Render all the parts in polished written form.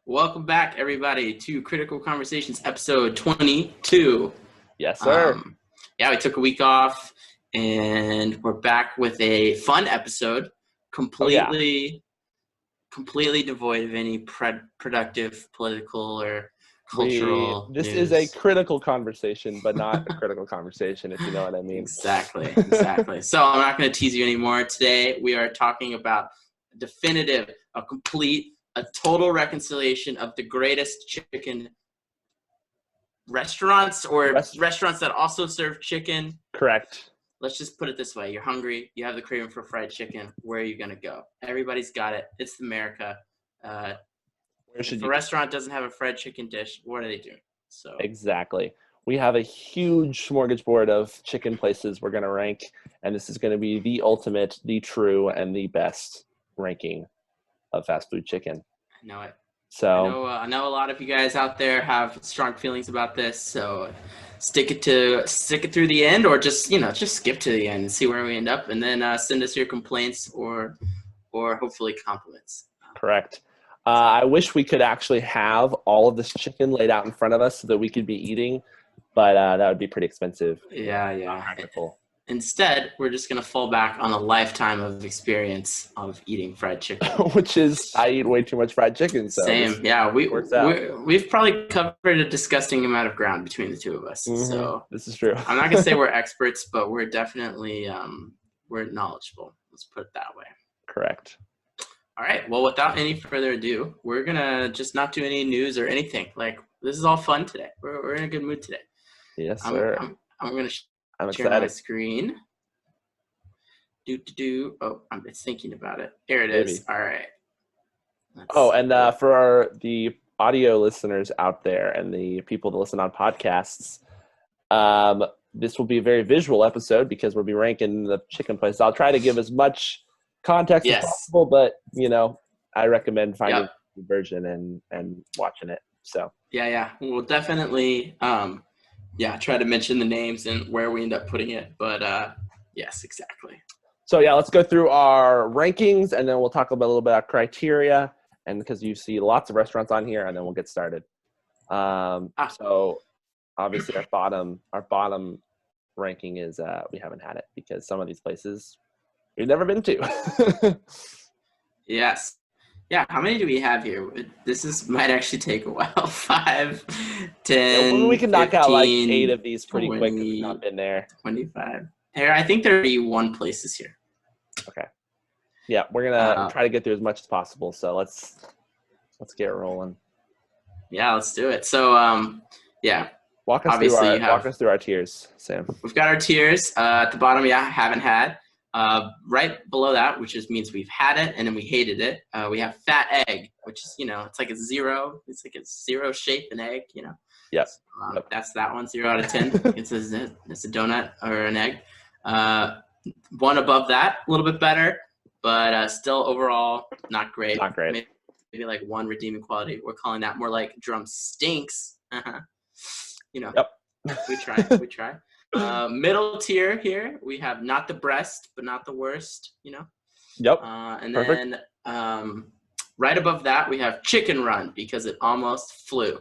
Welcome back, everybody, to Critical Conversations, episode 22. Yes, sir. We took a week off, and we're back with a fun episode, completely devoid of any productive political or cultural This news. is a critical conversation, but not a critical conversation, if you know what I mean. Exactly. So I'm not going to tease you anymore. Today, we are talking about a total reconciliation of the greatest chicken restaurants or restaurants that also serve chicken. Correct. Let's just put it this way. You're hungry. You have the craving for fried chicken. Where are you going to go? Everybody's got it. It's America. If a restaurant doesn't have a fried chicken dish, what are they doing? So exactly. We have a huge smorgasbord of chicken places we're going to rank, and this is going to be the ultimate, the true, and the best ranking of fast food chicken. I know it. So I know a lot of you guys out there have strong feelings about this. So stick it through the end, or just skip to the end and see where we end up, and then send us your complaints or hopefully compliments. Correct. I wish we could actually have all of this chicken laid out in front of us so that we could be eating, but that would be pretty expensive. Yeah. Practical. Instead, we're just going to fall back on a lifetime of experience of eating fried chicken. Which is, I eat way too much fried chicken. So same. Yeah, we've probably covered a disgusting amount of ground between the two of us. Mm-hmm. So this is true. I'm not going to say we're experts, but we're definitely we're knowledgeable. Let's put it that way. Correct. All right. Well, without any further ado, we're going to just not do any news or anything. Like, this is all fun today. We're in a good mood today. Yes, sir. I'm going to I'm share excited. my screen. Oh, I'm thinking about it. There it is. All right. For the audio listeners out there and the people that listen on podcasts, this will be a very visual episode because we'll be ranking the chicken places. I'll try to give as much context as possible, but I recommend finding the version and watching it. So yeah, we'll definitely try to mention the names and where we end up putting it. But yes, exactly. So let's go through our rankings, and then we'll talk about a little bit about criteria, and because you see lots of restaurants on here, and then we'll get started. So obviously our bottom ranking is we haven't had it because some of these places we've never been to. Yes. Yeah, how many do we have here? Might actually take a while. 5, 10, we can 15, knock out like 8 of these pretty 20, quick because we've not been there. 25. I think 31 places here. Okay. Yeah, we're gonna try to get through as much as possible. So let's get rolling. Yeah, let's do it. So walk us through our tiers, Sam. We've got our tiers at the bottom. Haven't had. Right below that, which just means we've had it and then we hated it. We have fat egg, which is it's like a zero. It's like a zero shape an egg. Yes. That's that one. 0 out of 10. It's a donut or an egg. One above that, a little bit better, but still overall not great. Not great. Maybe like one redeeming quality. We're calling that more like drum stinks. Yep. We try. Middle tier here, we have not the best, but not the worst. Yep. And perfect. Then right above that, we have Chicken Run because it almost flew.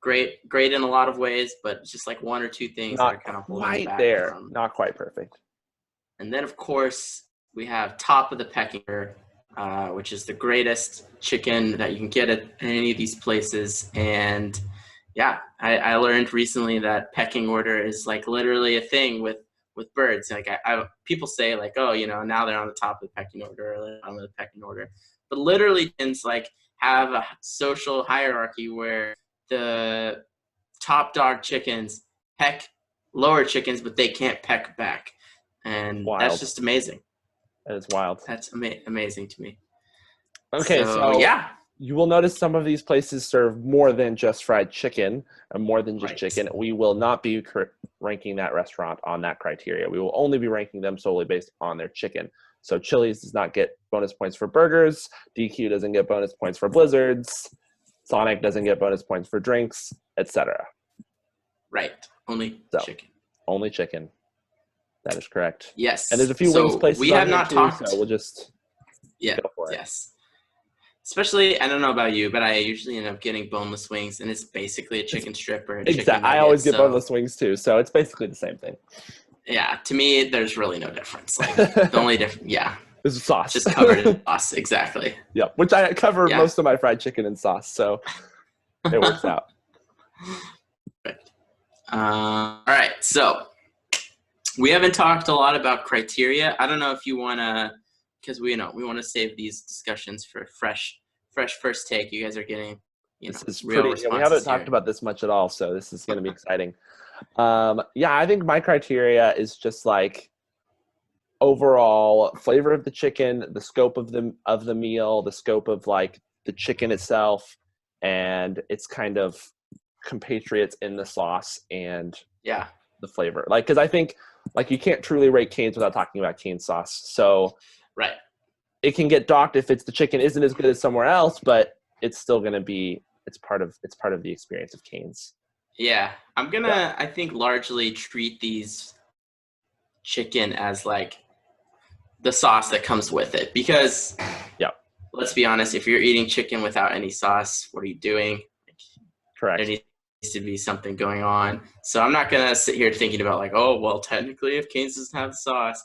Great in a lot of ways, but just like one or two things that are kind of holding back. There. Not quite perfect. And then, of course, we have top of the pecking order, which is the greatest chicken that you can get at any of these places. And I learned recently that pecking order is like literally a thing with birds. Like people say like, oh, now they're on the top of the pecking order or on the pecking order, but literally it's like have a social hierarchy where the top dog chickens peck lower chickens, but they can't peck back. And That's just amazing. That is wild. That's amazing to me. Okay, so you will notice some of these places serve more than just fried chicken and more than just chicken. We will not be ranking that restaurant on that criteria. We will only be ranking them solely based on their chicken. So Chili's does not get bonus points for burgers. DQ doesn't get bonus points for blizzards. Sonic doesn't get bonus points for drinks, etc. Right. Only chicken. Only chicken. That is correct. Yes. And there's a few wings places we have not talked. So we'll just go for it. Yes. especially, I don't know about you, but I usually end up getting boneless wings, and it's basically a chicken strip or a chicken Exactly. nugget. I always get boneless wings too, so it's basically the same thing. Yeah, to me, there's really no difference. Like the only difference, yeah, is sauce. Just covered in sauce, exactly. Yep, which I cover most of my fried chicken in sauce, so it works out. Perfect. All right, so we haven't talked a lot about criteria. I don't know if you want to, because we want to save these discussions for fresh first take. You guys are getting, this is real pretty. responses we haven't here. talked about this much at all, so this is going to be exciting. Yeah, I think my criteria is just like overall flavor of the chicken, the scope of the meal, the scope of like the chicken itself, and its kind of compatriots in the sauce and the flavor. Like, because I think like you can't truly rate Cane's without talking about Cane's sauce. So right, it can get docked if the chicken isn't as good as somewhere else, but it's still going to be it's part of the experience of Cane's. Yeah, I'm gonna I think largely treat these chicken as like the sauce that comes with it, because let's be honest, if you're eating chicken without any sauce, what are you doing? Correct. There needs to be something going on. So I'm not gonna sit here thinking about like, oh well, technically if Cane's doesn't have the sauce,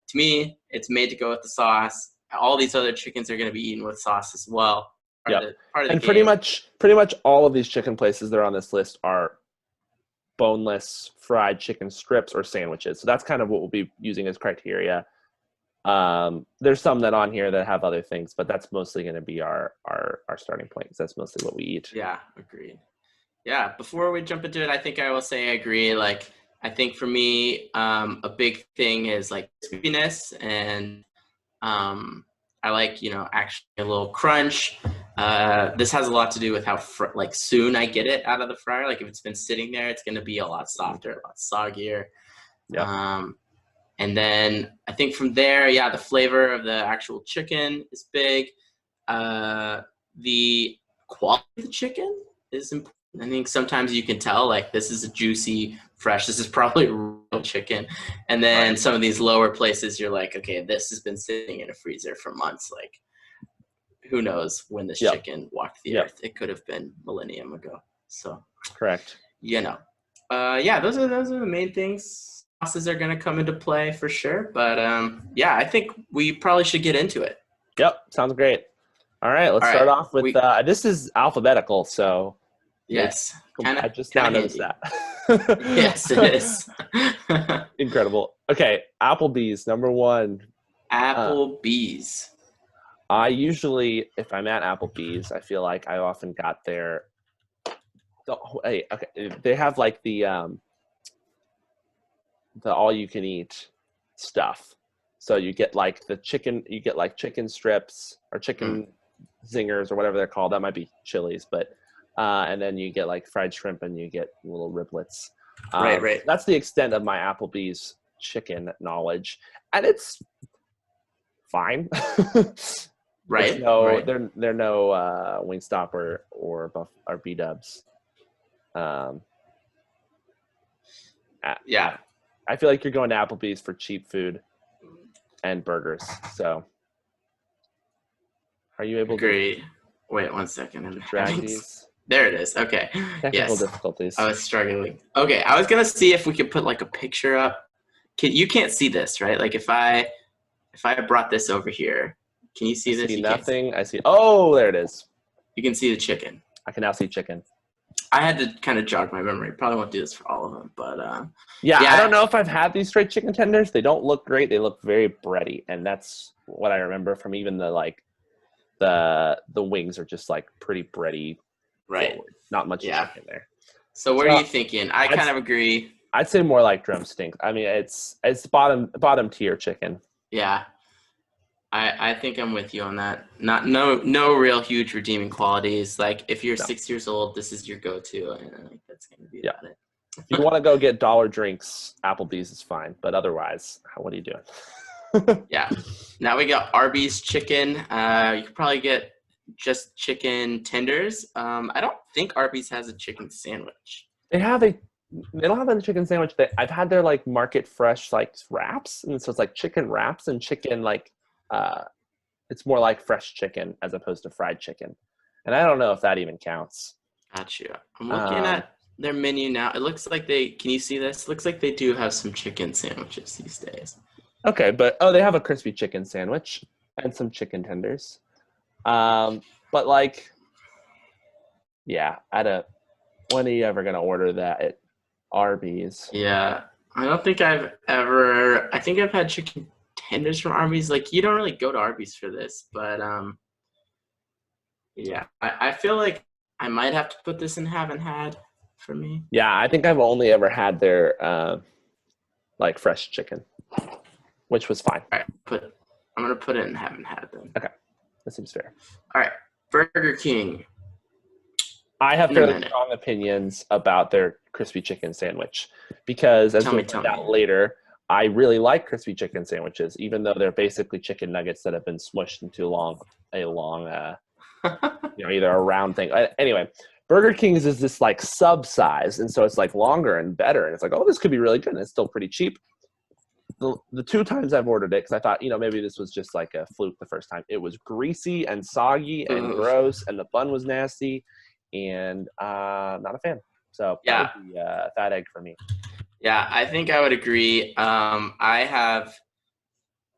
to me it's made to go with the sauce. All these other chickens are gonna be eaten with sauce as well. Part of the game. pretty much all of these chicken places that are on this list are boneless fried chicken strips or sandwiches. So that's kind of what we'll be using as criteria. There's some that on here that have other things, but that's mostly going to be our starting point, because that's mostly what we eat. Yeah, agreed. Yeah, before we jump into it, I think I will say I agree. Like, I think for me, a big thing is like crispiness, and I like, actually a little crunch. This has a lot to do with how soon I get it out of the fryer. Like if it's been sitting there, it's going to be a lot softer, a lot soggier. Yeah. And then I think from there, the flavor of the actual chicken is big. The quality of the chicken is important. I think sometimes you can tell, like, this is a juicy, fresh, this is probably real chicken. And then some of these lower places, you're like, okay, this has been sitting in a freezer for months. Like, who knows when this chicken walked the earth? It could have been millennium ago. So, correct. Those are the main things. Sauces are going to come into play for sure. But, I think we probably should get into it. Yep, sounds great. All right, let's start off with this is alphabetical, so yes, I just now noticed that. Yes, it is. Incredible. Okay, Applebee's number 1. Applebee's. I usually, if I'm at Applebee's, I feel like I often got their. They have like the all-you-can-eat stuff. So you get like the chicken, you get like chicken strips or chicken zingers or whatever they're called. That might be Chili's, but and then you get like fried shrimp and you get little riblets. Right. That's the extent of my Applebee's chicken knowledge, and it's fine. Right. They're no Wingstop or B-dubs. I feel like you're going to Applebee's for cheap food and burgers. So, are you able to? Wait 1 second. Drag these. There it is. Okay. Technical difficulties. I was struggling. Okay, I was gonna see if we could put like a picture up. You can't see this, right? Like if I brought this over here, can you see this? See nothing. I see. Oh, there it is. You can see the chicken. I can now see chicken. I had to kind of jog my memory. Probably won't do this for all of them, but I don't know if I've had these straight chicken tenders. They don't look great. They look very bready, and that's what I remember from even the wings are just like pretty bready. Right. Forward. Not much chicken there. So what are you thinking? I kind of agree. I'd say more like drumsticks. I mean, it's bottom tier chicken. Yeah. I think I'm with you on that. No real huge redeeming qualities. Like if you're 6 years old, this is your go-to, and I think that's gonna be about it. If you want to go get dollar drinks, Applebee's is fine. But otherwise, what are you doing? Yeah. Now we got Arby's chicken. You could probably get just chicken tenders. I don't think Arby's has a chicken sandwich. They don't have a chicken sandwich. I've had their like market fresh like wraps, and so it's like chicken wraps and chicken like It's more like fresh chicken as opposed to fried chicken. And I don't know if that even counts. Gotcha. I'm looking at their menu now. It looks like can you see this? Looks like they do have some chicken sandwiches these days. Okay, but they have a crispy chicken sandwich and some chicken tenders. But like, yeah, when are you ever gonna order that at Arby's? Yeah, I think I've had chicken tenders from Arby's. Like, you don't really go to Arby's for this, but yeah, I feel like I might have to put this in haven't had for me. Yeah, I think I've only ever had their like fresh chicken, which was fine. All right, I'm gonna put it in haven't had then. Okay, that seems fair. All right, Burger King. I have fairly strong opinions about their crispy chicken sandwich because, as we'll find out later, I really like crispy chicken sandwiches, even though they're basically chicken nuggets that have been smushed into a long either a round thing. Anyway, Burger King's is this like sub size, and so it's like longer and better, and it's like, oh, this could be really good, and it's still pretty cheap. The 2 times I've ordered it, because I thought, maybe this was just like a fluke the first time, it was greasy and soggy and gross, and the bun was nasty, and not a fan. So yeah, that would be a fat egg for me. Yeah, I think I would agree.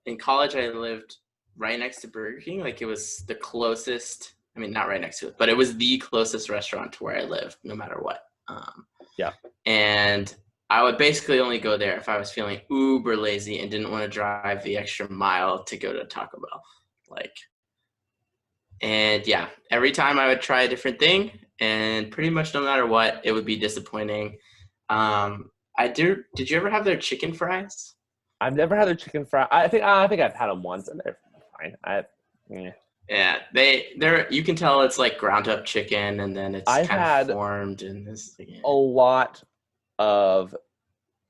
In college, I lived right next to Burger King. Like, it was the closest, I mean, not right next to it, but it was the closest restaurant to where I lived, no matter what. Yeah. And I would basically only go there if I was feeling uber lazy and didn't want to drive the extra mile to go to Taco Bell. And yeah, every time I would try a different thing, and pretty much no matter what, it would be disappointing. Did you ever have their chicken fries? I've never had their chicken fry. I think I've had them once, and they're fine. Yeah, they're you can tell it's like ground up chicken, and then it's kind of formed in this. Yeah. A lot of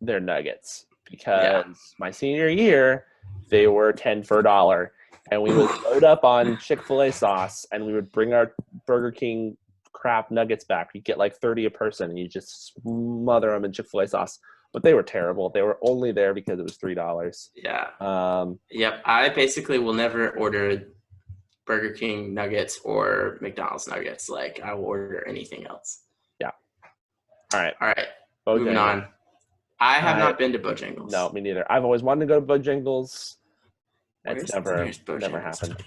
their nuggets because my senior year they were 10 for $1, and we would load up on Chick-fil-A sauce, and we would bring our Burger King crap nuggets back. You get like 30 a person, and you just smother them in Chick-fil-A sauce. But they were terrible. They were only there because it was $3. Yeah. Yep. I basically will never order Burger King nuggets or McDonald's nuggets. Like, I will order anything else. Yeah. All right. Bojangles. Moving on. I have not been to Bojangles. No, me neither. I've always wanted to go to Bojangles. It's never happened.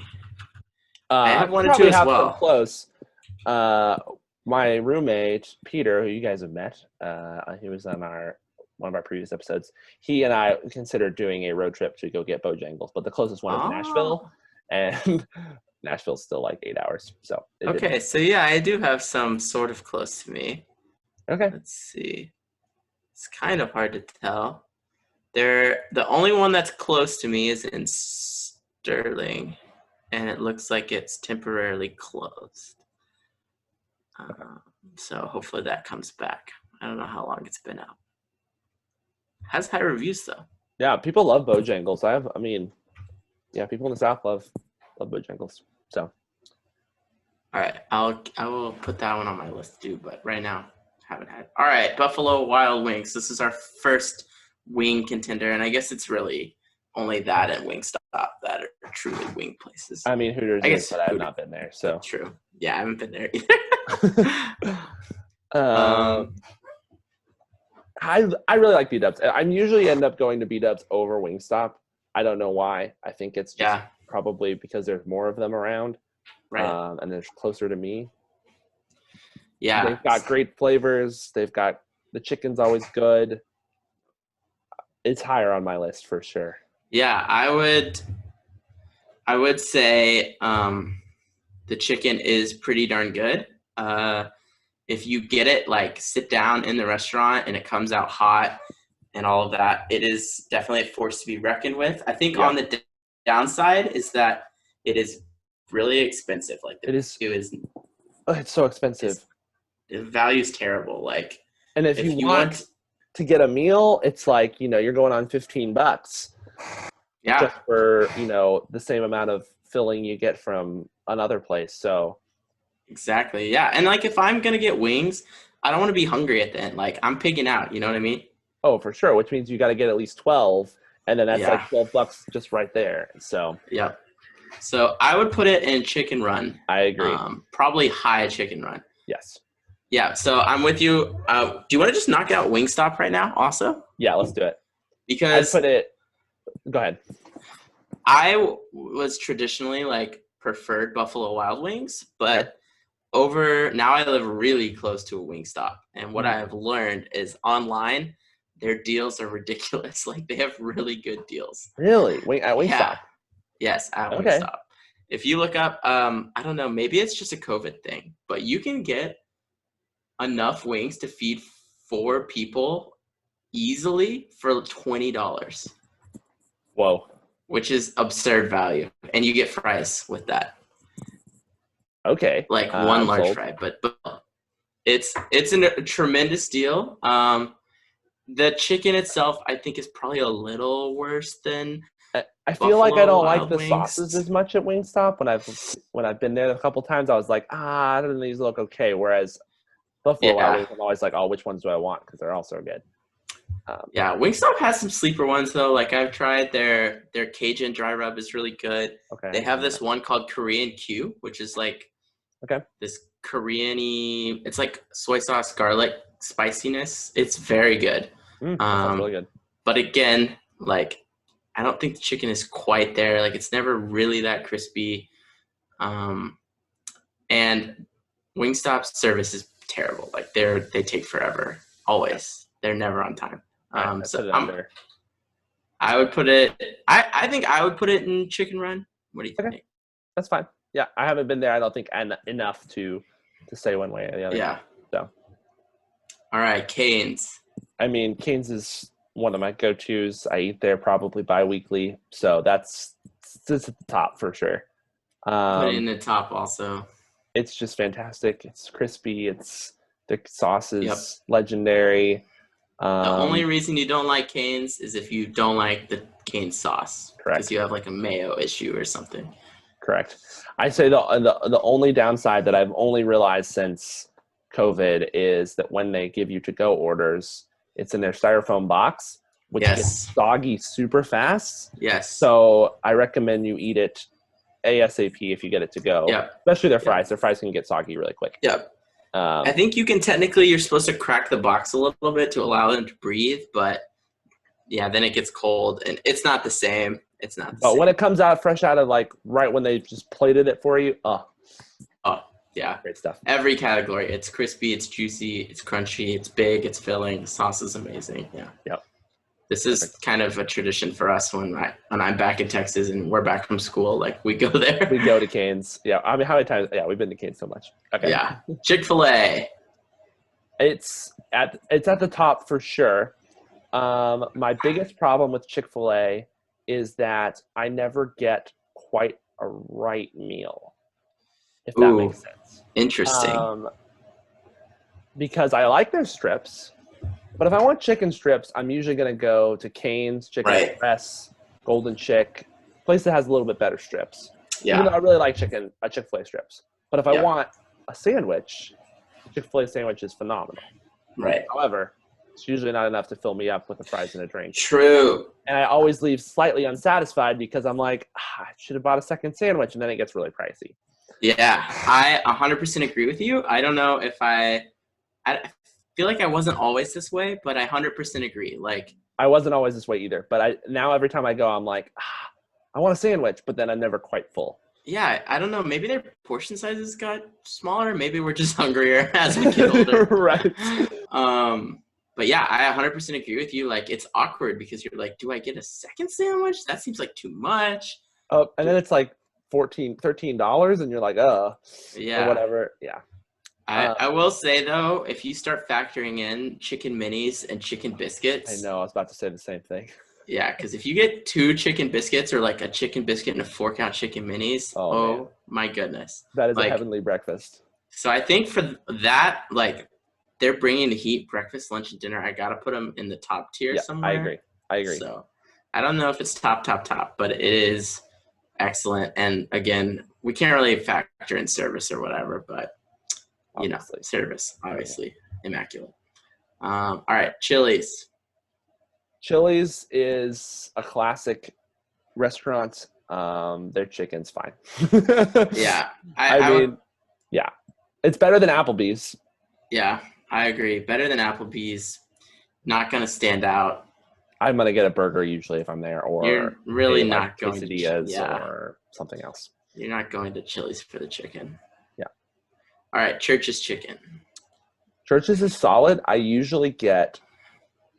I have wanted to as well. Close. My roommate Peter, who you guys have met, he was on one of our previous episodes. He and I considered doing a road trip to go get Bojangles, but the closest one is Nashville, and Nashville's still like 8 hours. So so yeah, I do have some sort of close to me. Okay, let's see. It's kind of hard to tell. The only one that's close to me is in Sterling, and it looks like it's temporarily closed. So hopefully that comes back. I don't know how long it's been out. Has high reviews though. Yeah, people love Bojangles. People in the South love Bojangles. So, all right, I will put that one on my list too. But right now, haven't had. All right, Buffalo Wild Wings. This is our first wing contender, and I guess it's really only that and Wingstop that are truly wing places. I mean, Hooters, but I have not been there. So true. Yeah, I haven't been there either. I really like B-Dubs. I usually end up going to B-Dubs over Wingstop. I don't know why. I think it's just probably because there's more of them around, right? And they're closer to me. Yeah, they've got great flavors. The chicken's always good. It's higher on my list for sure. Yeah, I would say the chicken is pretty darn good. If you get it, like, sit down in the restaurant and it comes out hot and all of that, it is definitely a force to be reckoned with. I think on the downside is that it is really expensive. Like, it's so expensive. The value is terrible. Like, and if you want to get a meal, it's like, you're going on $15. Yeah. Just for, the same amount of filling you get from another place. So. Exactly. Yeah. And like, if I'm going to get wings, I don't want to be hungry at the end. Like, I'm pigging out. You know what I mean? Oh, for sure. Which means you got to get at least 12. And then that's like $12 just right there. So. Yeah. So I would put it in Chicken Run. I agree. Probably high Chicken Run. Yes. Yeah, so I'm with you. Do you want to just knock out Wingstop right now also? Yeah, let's do it. Because go ahead. I was traditionally like preferred Buffalo Wild Wings, but now I live really close to a Wingstop. And what I have learned is online, their deals are ridiculous. Like they have really good deals. Really? At Wingstop? Yeah. Yes, at Wingstop. If you look up, I don't know, maybe it's just a COVID thing, but you can get enough wings to feed 4 people easily for $20. Whoa. Which is absurd value. And you get fries with that. Okay. Like one large fry, but it's a tremendous deal. The chicken itself, I think, is probably a little worse than I feel like I don't like the Wings. sauces as much at Wingstop. When I've been there a couple times, I was like, I don't know, these look okay. Whereas Buffalo Wild Wings, I'm always like, oh, which ones do I want? Because they're all so good. Wingstop has some sleeper ones though. Like I've tried their Cajun dry rub is really good. Okay. They have this one called Korean Q, which is like this Korean-y, it's like soy sauce, garlic spiciness. It's very good. That sounds really good. But again, like I don't think the chicken is quite there. Like it's never really that crispy. And Wingstop's service is terrible. Like they take forever. Always. They're never on time. I would put it. I think I would put it in Chicken Run. What do you think? That's fine. Yeah, I haven't been there. I don't think enough to say one way or the other. Yeah. So. All right, Cane's. I mean, Cane's is one of my go-tos. I eat there probably bi-weekly, so it's at the top for sure. Put it in the top also. It's just fantastic. It's crispy. The sauce is legendary. The only reason you don't like Cane's is if you don't like the Cane's sauce. Correct. Because you have like a mayo issue or something. Correct. I say the only downside that I've only realized since COVID is that when they give you to-go orders, it's in their styrofoam box, which gets soggy super fast. Yes. So I recommend you eat it ASAP if you get it to go. Yeah. Especially their fries. Their fries can get soggy really quick. Yep. I think you're supposed to crack the box a little bit to allow them to breathe, but then it gets cold and it's not the same. It's not the same. But when it comes out fresh out of like right when they just plated it for you, great stuff. Every category. It's crispy, it's juicy, it's crunchy, it's big, it's filling. The sauce is amazing. Yeah. Yep. This is kind of a tradition for us when I'm back in Texas and we're back from school. Like we go there. We go to Cane's. Yeah. I mean, how many times? Yeah, we've been to Cane's so much. Okay. Yeah. Chick-fil-A. It's at the top for sure. My biggest problem with Chick-fil-A is that I never get quite a right meal. If that makes sense. Interesting. Because I like their strips. But if I want chicken strips, I'm usually going to go to Cane's, Chicken Express, Golden Chick, place that has a little bit better strips. Yeah. Even though I really like Chick-fil-A strips. But if I want a sandwich, Chick-fil-A sandwich is phenomenal. Right. However, it's usually not enough to fill me up with the fries and a drink. True. And I always leave slightly unsatisfied because I'm like, I should have bought a second sandwich, and then it gets really pricey. Yeah, I 100% agree with you. I don't know if I feel like I wasn't always this way, but I 100% agree. Like I wasn't always this way either, but now every time I go, I'm like, I want a sandwich, but then I'm never quite full. Yeah, I don't know. Maybe their portion sizes got smaller. Maybe we're just hungrier as we get older. Right. But yeah, I 100% agree with you. Like it's awkward because you're like, do I get a second sandwich? That seems like too much. Oh, and then it's like $13, and you're like, or whatever. Yeah. I will say though, if you start factoring in chicken minis and chicken biscuits. I know, I was about to say the same thing. Yeah, because if you get 2 chicken biscuits or like a chicken biscuit and a 4-count chicken minis, oh my goodness. That is a heavenly breakfast. So I think for that, like they're bringing the heat, breakfast, lunch, and dinner. I got to put them in the top tier somewhere. I agree. So I don't know if it's top, but it is excellent. And again, we can't really factor in service or whatever, but service, obviously, immaculate. All right, Chili's. Chili's is a classic restaurant. Their chicken's fine. Yeah. I mean, yeah. It's better than Applebee's. Yeah, I agree. Better than Applebee's. Not going to stand out. I'm going to get a burger usually if I'm there, or you're really like not going quesadillas to, or something else. You're not going to Chili's for the chicken. Yeah. All right, Church's chicken. Church's is solid. I usually get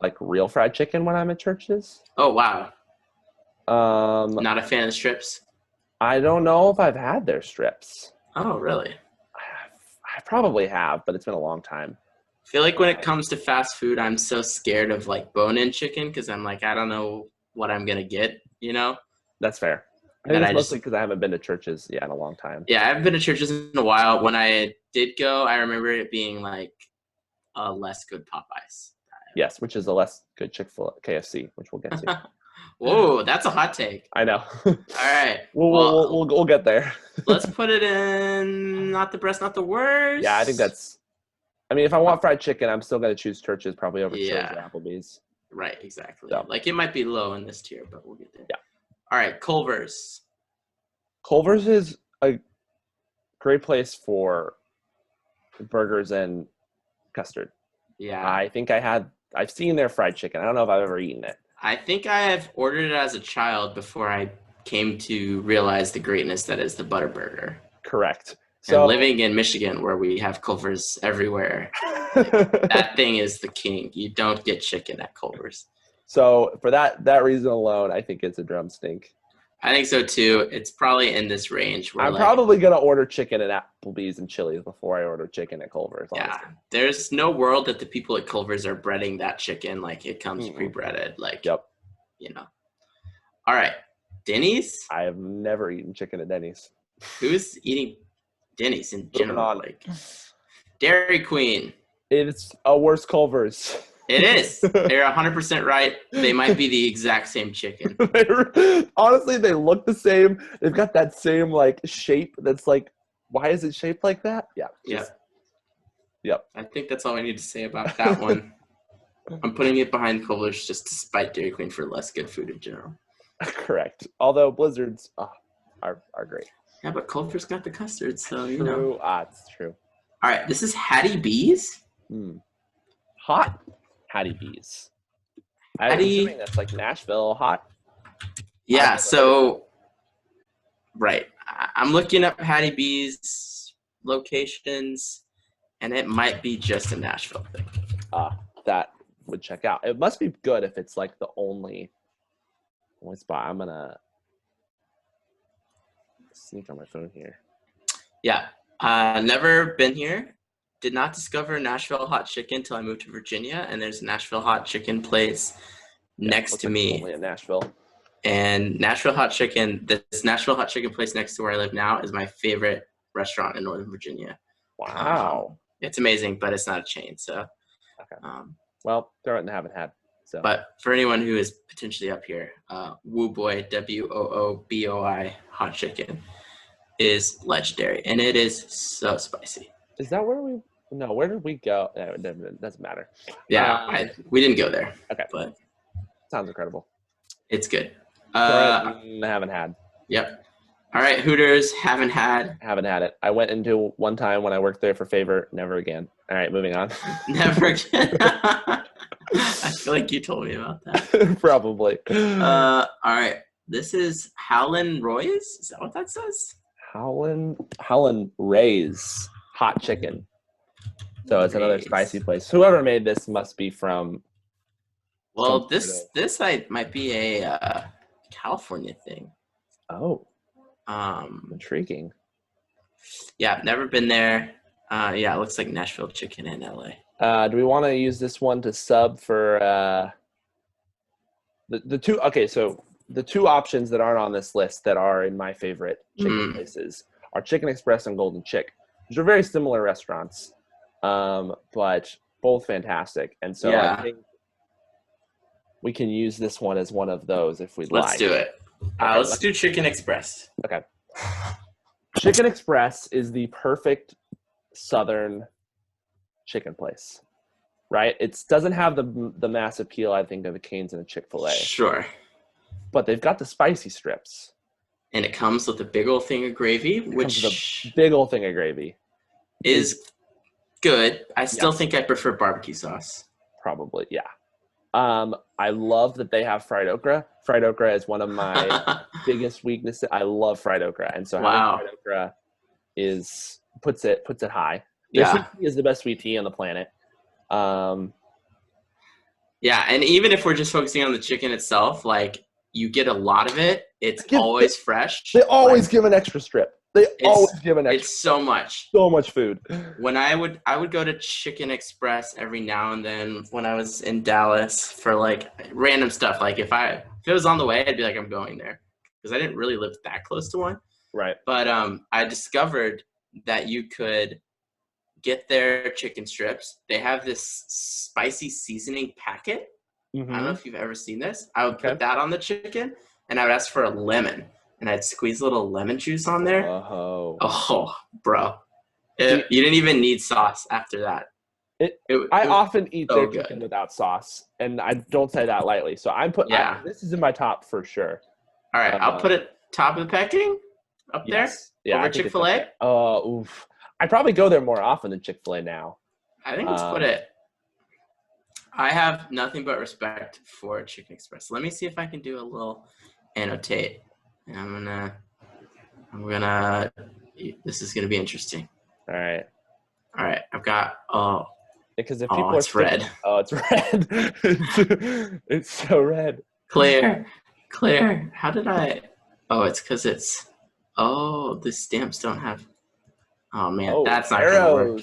like real fried chicken when I'm at Church's. Oh, wow. Not a fan of the strips? I don't know if I've had their strips. Oh, really? I probably have, but it's been a long time. I feel like when it comes to fast food, I'm so scared of like bone-in chicken because I'm like, I don't know what I'm going to get, you know? That's fair. I think it's mostly because I haven't been to Church's in a long time. Yeah, I haven't been to Church's in a while. When I did go, I remember it being like a less good Popeyes. Yes, which is a less good Chick-fil-A, KFC, which we'll get to. Whoa, that's a hot take. I know. All right. We'll get there. Let's put it in not the best, not the worst. Yeah, I think that's. I mean, if I want fried chicken, I'm still going to choose Church's probably over Chili's or Applebee's. Right, exactly. So. Like it might be low in this tier, but we'll get there. Yeah. All right, Culver's. Culver's is a great place for burgers and custard. Yeah. I think I've seen their fried chicken. I don't know if I've ever eaten it. I think I have ordered it as a child before I came to realize the greatness that is the Butterburger. Correct. So, and living in Michigan where we have Culver's everywhere, that thing is the king. You don't get chicken at Culver's. So for that reason alone, I think it's a drumstick. I think so too. It's probably in this range. I'm probably going to order chicken at Applebee's and Chili's before I order chicken at Culver's. Yeah. There's no world that the people at Culver's are breading that chicken. Like it comes pre-breaded. Like, yep. You know. All right. Denny's? I have never eaten chicken at Denny's. Who's eating Denny's in general? Like Dairy Queen. It's a worse Culver's. It is. They're 100% right. They might be the exact same chicken. Honestly, they look the same. They've got that same like shape. That's like, why is it shaped like that? Yeah. Yep. I think that's all I need to say about that one. I'm putting it behind Culver's just to spite Dairy Queen for less good food in general. Correct. Although Blizzards are great. Yeah, but Culver's got the custard, so you true. know. It's true. All right, this is Hattie B's. Hot Hattie B's. I'm assuming that's like Nashville hot. Yeah, so right. I'm looking up Hattie B's locations, and it might be just a Nashville thing. That would check out. It must be good if it's like the only spot. I'm gonna sneak on my phone here. Yeah, never been here. Did not discover Nashville hot chicken until I moved to Virginia, and there's a Nashville hot chicken place next to me. Only in Nashville. And Nashville hot chicken, this Nashville hot chicken place next to where I live now is my favorite restaurant in Northern Virginia. Wow. It's amazing, but it's not a chain, so. Okay. Well, throw it in the haven't had. So. But for anyone who is potentially up here, Woo Boy, WOOBOI hot chicken is legendary, and it is so spicy. Is that where where did we go? No, it doesn't matter. Yeah, we didn't go there. Okay. But sounds incredible. It's good. Haven't had. Yep. All right, Hooters, haven't had. Haven't had it. I went into one time when I worked there for favor. Never again. All right, moving on. Never again. I feel like you told me about that. Probably. All right. This is Howlin' Roy's? Is that what that says? Howlin' Ray's hot chicken. So it's another spicy place. Whoever made this must be from. Well, this might be a California thing. Oh. Intriguing. Yeah, never been there. Yeah, it looks like Nashville chicken in LA. Do we want to use this one to sub for the two? Okay, so the two options that aren't on this list that are in my favorite chicken places are Chicken Express and Golden Chick, which are very similar restaurants, but both fantastic. And so yeah. I think we can use this one as one of those if we'd like. Let's do it. Okay, let's do Chicken Express. Okay. Chicken Express is the perfect Southern chicken place, right? It doesn't have the mass appeal, I think, of a Cane's and a Chick-fil-A. Sure. But they've got the spicy strips. and it comes with a big old thing of gravy, which big old thing of gravy is good. I still think I prefer barbecue sauce. Probably, yeah. I love that they have fried okra. Fried okra is one of my biggest weaknesses. I love fried okra, and so having fried okra puts it high. Their sweet tea is the best sweet tea on the planet. Yeah, and even if we're just focusing on the chicken itself, like you get a lot of it. It's always fresh. They always give an extra strip. It's so much. So much food. When I would go to Chicken Express every now and then when I was in Dallas for like random stuff. Like if it was on the way, I'd be like, I'm going there, because I didn't really live that close to one. Right. But I discovered that you could get their chicken strips. They have this spicy seasoning packet. Mm-hmm. I don't know if you've ever seen this. I would put that on the chicken, and I would ask for a lemon, and I'd squeeze a little lemon juice on there. Oh, bro. You didn't even need sauce after that. I often eat their chicken without sauce, and I don't say that lightly. So this is in my top for sure. All right, I'll put it top of the pecking up there over Chick-fil-A. Oof. I probably go there more often than Chick-fil-A now. I think let's put it. I have nothing but respect for Chicken Express. Let me see if I can do a little annotate. And I'm gonna. This is gonna be interesting. All right. I've got. Because if people it's red. It's red. It's so red. Claire, how did I? Oh, it's because it's. Oh, the stamps don't have. Oh man, that's not gonna work.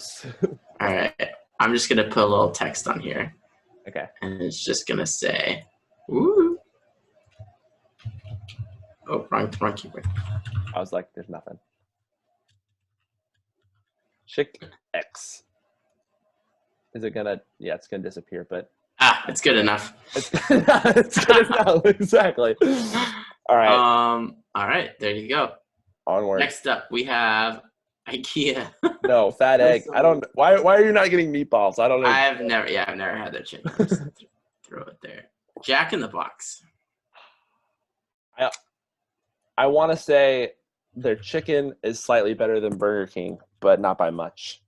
All right, I'm just gonna put a little text on here. Okay. And it's just gonna say, "Ooh." Oh, wrong keyboard. I was like, "There's nothing." Chick X. Is it gonna? Yeah, it's gonna disappear. But it's good enough. It's good enough. Exactly. All right. All right. There you go. Onward. Next up, we have IKEA. No, Fat Egg. I don't. Why are you not getting meatballs? I don't know. I've never had their chicken. Just throw it there. Jack in the Box. I want to say their chicken is slightly better than Burger King, but not by much.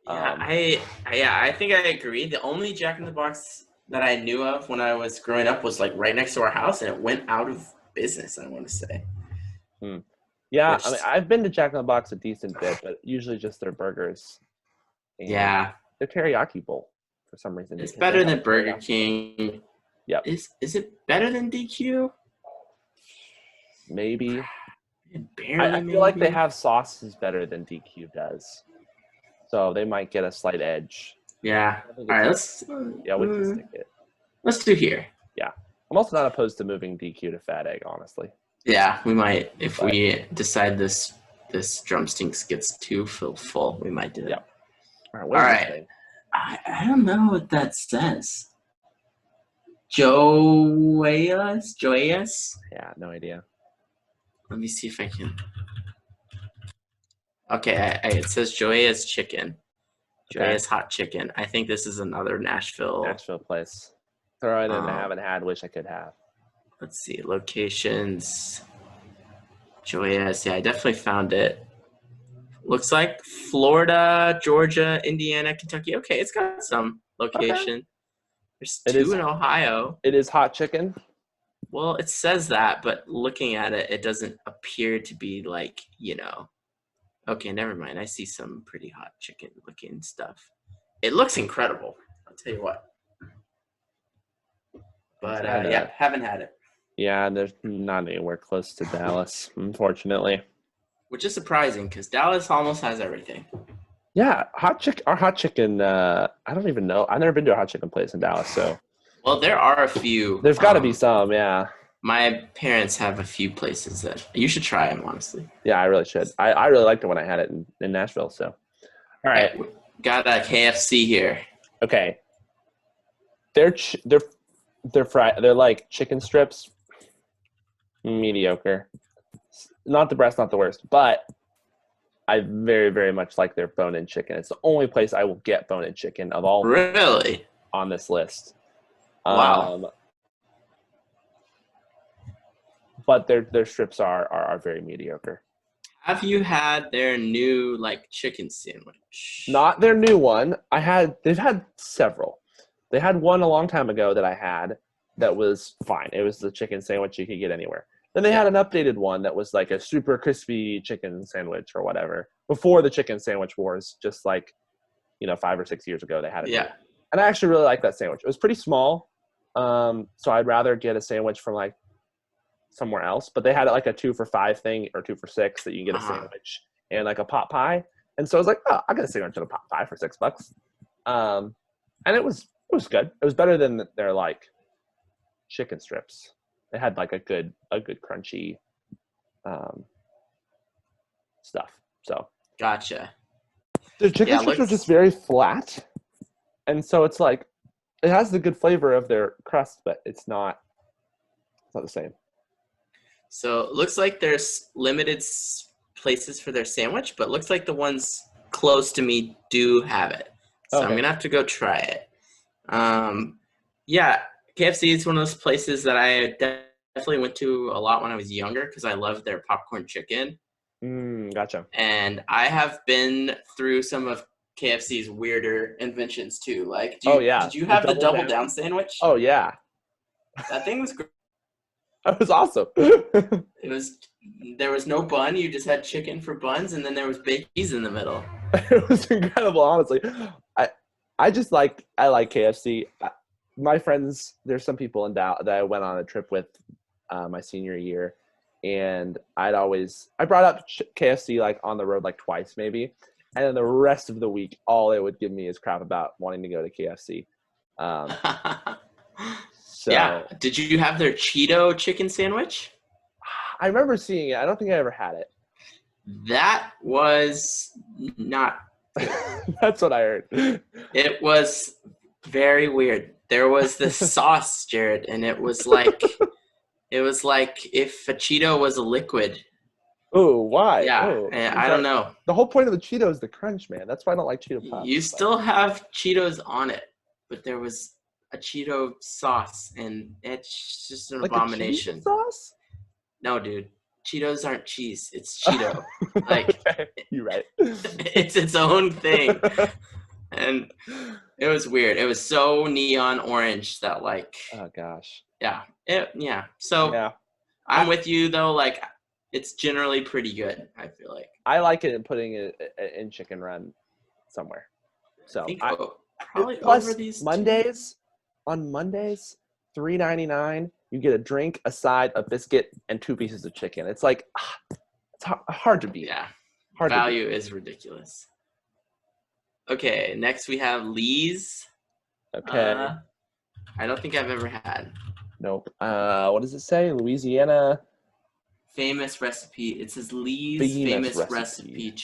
Yeah, I think I agree. The only Jack in the Box that I knew of when I was growing up was like right next to our house, and it went out of business, I want to say. Yeah, I mean, I've been to Jack in the Box a decent bit, but usually just their burgers. And their teriyaki bowl for some reason. It's better than Burger King. Yep. Is it better than DQ? Maybe. Barely, I feel like they have sauces better than DQ does. So they might get a slight edge. Yeah. All right, we can stick it. Let's do here. Yeah. I'm also not opposed to moving DQ to Fat Egg, honestly. Yeah, we might. If we decide this drumsticks gets too full, we might do it. Yep. All right. I don't know what that says. Joyous? Yeah, no idea. Let me see if I can. Okay, it says Joyous Chicken. Joyous Hot Chicken. I think this is another Nashville place. Throw it in I haven't had, wish I could have. Let's see. Locations. Joyous. Yeah, I definitely found it. Looks like Florida, Georgia, Indiana, Kentucky. Okay, it's got some location. Okay. There's two in Ohio. It is hot chicken? Well, it says that, but looking at it, it doesn't appear to be like, Okay, never mind. I see some pretty hot chicken looking stuff. It looks incredible. I'll tell you what. But haven't had it. Yeah, there's not anywhere close to Dallas, unfortunately. Which is surprising because Dallas almost has everything. Yeah, our hot chicken, I don't even know. I've never been to a hot chicken place in Dallas, so. Well, there are a few. There's got to be some, yeah. My parents have a few places that you should try them, honestly. Yeah, I really should. I really liked it when I had it in Nashville, so. All right. Got a KFC here. Okay. They're fried. They're like chicken strips. Mediocre. Not the best, not the worst, but I very, very much like their bone-in chicken. It's the only place I will get bone-in chicken of all. Really? On this list. Wow. but their strips are very mediocre. Have you had their new like chicken sandwich? Not their new one. They've had several. They had one a long time ago that I had that was fine. It was the chicken sandwich you could get anywhere. Then they had an updated one that was like a super crispy chicken sandwich or whatever. Before the chicken sandwich wars, just like, 5 or 6 years ago, they had it. Yeah. And I actually really liked that sandwich. It was pretty small. So I'd rather get a sandwich from like somewhere else. But they had like a 2 for $5 thing or 2 for $6 that you can get a sandwich and like a pot pie. And so I was like, oh, I got a sandwich and a pot pie for $6. And it was good. It was better than their like chicken strips. They had like a good crunchy stuff. So gotcha. the chicken strips are just very flat, and so it's like it has the good flavor of their crust, but it's not the same. So it looks like there's limited places for their sandwich, but looks like the ones close to me do have it. So I'm gonna have to go try it. Yeah, KFC is one of those places that I definitely went to a lot when I was younger because I loved their popcorn chicken. Gotcha. And I have been through some of KFC's weirder inventions too. Like, did you have the double down sandwich? Oh yeah, that thing was great. That was awesome. There was no bun. You just had chicken for buns, and then there was baked cheese in the middle. It was incredible, honestly. I like KFC. My friends, there's some people in Dallas that I went on a trip with my senior year, and I brought up KFC like on the road like twice maybe, and then the rest of the week, all it would give me is crap about wanting to go to KFC. So, yeah. Did you have their Cheeto chicken sandwich? I remember seeing it. I don't think I ever had it. That was not good. That's what I heard. It was very weird. There was this sauce, Jared, and it was like if a Cheeto was a liquid. Oh, why? Yeah, oh, I don't know. The whole point of the Cheeto is the crunch, man. That's why I don't like Cheeto Puffs. You still have Cheetos on it, but there was a Cheeto sauce, and it's just an abomination. A cheese sauce? No, dude. Cheetos aren't cheese. It's Cheeto. Like, okay. You're right. It's its own thing. And it was weird. It was so neon orange that like. Oh gosh. Yeah. So yeah. I'm with you though. Like, it's generally pretty good. I feel like. I like it in putting it in Chicken Run somewhere. So probably plus over these Mondays. On Mondays, $3.99. You get a drink, a side, a biscuit, and 2 pieces of chicken. It's like it's hard to beat. Yeah. Value is ridiculous. Okay, next we have Lee's. Okay. I don't think I've ever had. Nope. What does it say? Louisiana. Famous recipe. It says Lee's famous recipe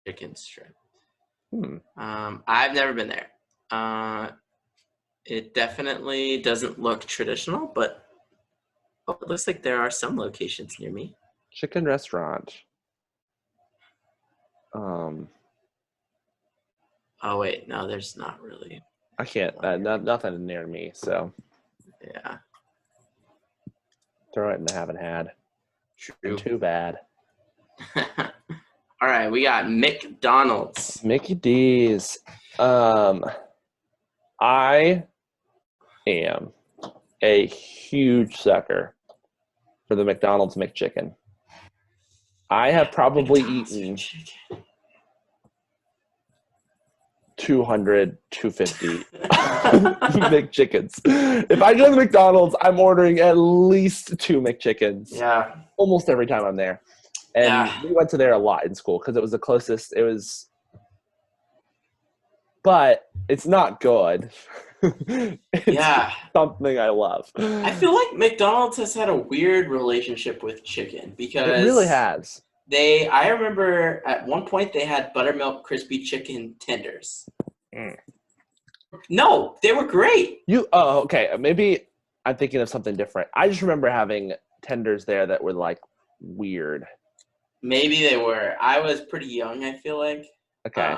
chicken strip. I've never been there. It definitely doesn't look traditional, but it looks like there are some locations near me. Chicken restaurant. Oh wait, no, there's not really. I can't. Nothing near me. So. Yeah. Throw it in the haven't had. True. Too bad. All right, we got McDonald's. Mickey D's. I am a huge sucker for the McDonald's McChicken. I have probably eaten 200, 250 McChickens. If I go to McDonald's, I'm ordering at least 2 McChickens. Yeah. Almost every time I'm there. And we went to there a lot in school because it was the closest. But it's not good. It's something I love. I feel like McDonald's has had a weird relationship with chicken because it really has. I remember at one point they had buttermilk crispy chicken tenders. No, they were great. Okay. Maybe I'm thinking of something different. I just remember having tenders there that were like weird. Maybe they were. I was pretty young, I feel like. Okay.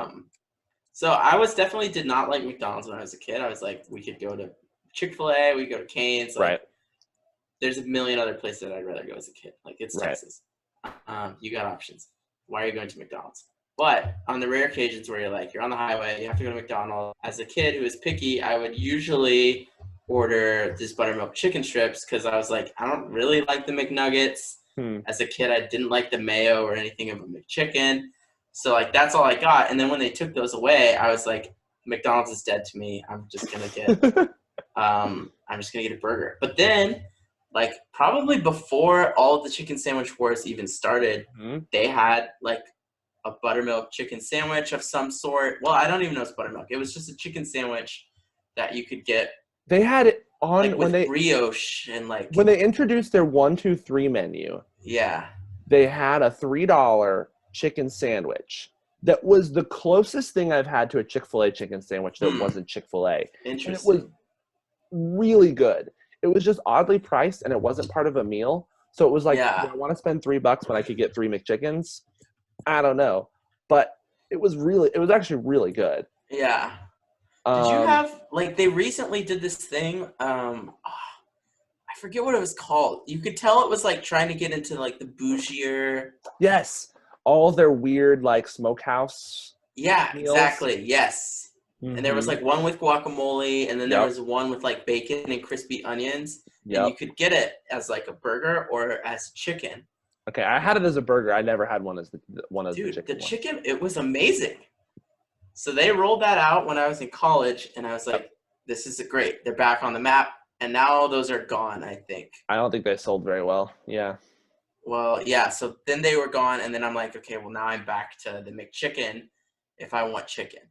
So I definitely did not like McDonald's when I was a kid. I was like, we could go to Chick-fil-A, we could go to Cane's. Like, right. there's a million other places that I'd rather go as a kid. Like, it's Right. Texas. You got options. Why are you going to McDonald's? But on the rare occasions where you're on the highway, you have to go to McDonald's. As a kid who is picky, I would usually order these buttermilk chicken strips because I was like, I don't really like the McNuggets. As a kid, I didn't like the mayo or anything of a McChicken. So, like, that's all I got. And then when they took those away, I was like, McDonald's is dead to me. I'm just gonna get a burger. But then, like, probably before all of the chicken sandwich wars even started, they had like a buttermilk chicken sandwich of some sort. Well, I don't even know it's buttermilk. It was just a chicken sandwich that you could get. They had it on like, with brioche and like when they introduced their 1, 2, 3 menu. Yeah. They had a $3 chicken sandwich. That was the closest thing I've had to a Chick-fil-A chicken sandwich that wasn't Chick-fil-A. Interesting. And it was really good. It was just oddly priced, and it wasn't part of a meal. So it was like, do I want to spend $3 when I could get 3 McChickens? I don't know. But it was actually really good. Yeah. Did you have, like, they recently did this thing, I forget what it was called. You could tell it was like trying to get into like the bougier. Yes. All their weird like smokehouse. Yeah, meals. Exactly. Yes. Mm-hmm. And there was like one with guacamole, and then there was one with like bacon and crispy onions. Yep. And you could get it as like a burger or as chicken. Okay, I had it as a burger. I never had one as the chicken. Dude, the chicken, it was amazing. So they rolled that out when I was in college, and I was like, this is great. They're back on the map. And now those are gone, I think. I don't think they sold very well. Yeah. Well, yeah. So then they were gone, and then I'm like, okay, well, now I'm back to the McChicken if I want chicken.